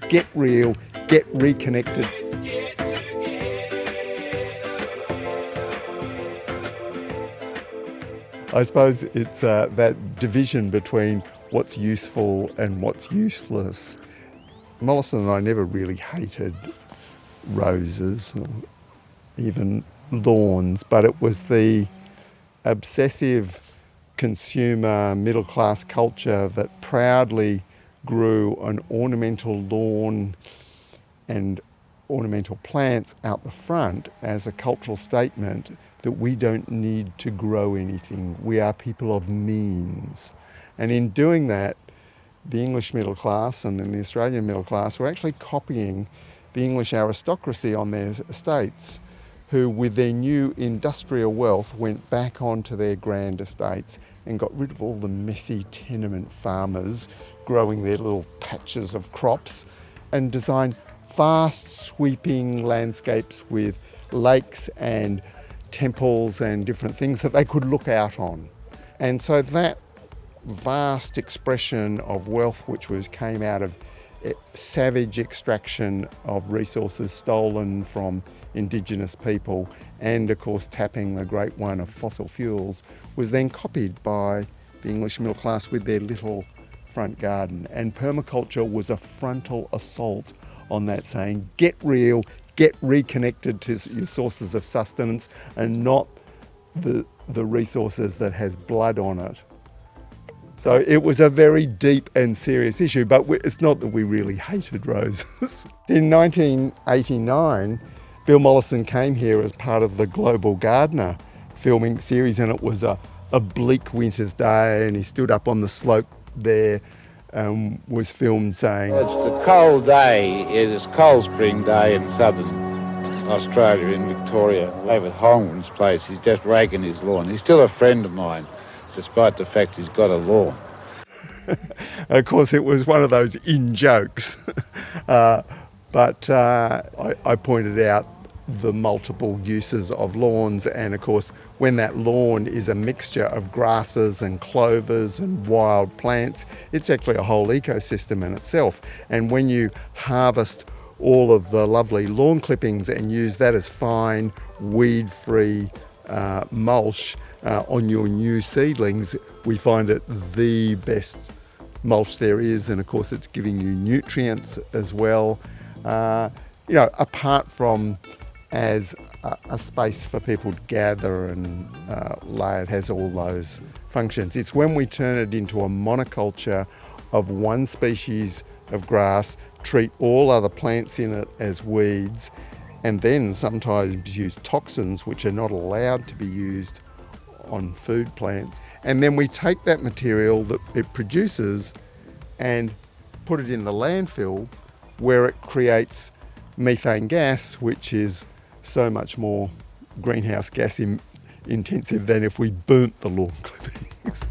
get real, get reconnected. I suppose it's that division between what's useful and what's useless. Mollison and I never really hated roses or even lawns, but it was the obsessive consumer middle-class culture that proudly grew an ornamental lawn and ornamental plants out the front as a cultural statement that we don't need to grow anything. We are people of means. And in doing that, the English middle class and then the Australian middle class were actually copying the English aristocracy on their estates, who with their new industrial wealth went back onto their grand estates and got rid of all the messy tenement farmers growing their little patches of crops and designed vast sweeping landscapes with lakes and temples and different things that they could look out on. And so that vast expression of wealth which came out of savage extraction of resources stolen from indigenous people and of course tapping the great one of fossil fuels was then copied by the English middle class with their little front garden. And permaculture was a frontal assault on that, saying get real, get reconnected to your sources of sustenance and not the resources that has blood on it. So it was a very deep and serious issue, but it's not that we really hated roses. In 1989, Bill Mollison came here as part of the Global Gardener filming series, and it was a bleak winter's day, and he stood up on the slope there and was filmed saying, It's a cold day, it's a cold spring day in southern Australia, in Victoria. David Holmgren's place, he's just raking his lawn. He's still a friend of mine, despite the fact he's got a lawn. Of course, it was one of those in-jokes. But I pointed out the multiple uses of lawns, and of course, when that lawn is a mixture of grasses and clovers and wild plants, it's actually a whole ecosystem in itself. And when you harvest all of the lovely lawn clippings and use that as fine, weed-free mulch on your new seedlings, we find it the best mulch there is, and of course it's giving you nutrients as well. Apart from as a space for people to gather and lay, it has all those functions. It's when we turn it into a monoculture of one species of grass, treat all other plants in it as weeds, and then sometimes use toxins which are not allowed to be used on food plants. And then we take that material that it produces and put it in the landfill, where it creates methane gas, which is so much more greenhouse gas intensive than if we burnt the lawn clippings.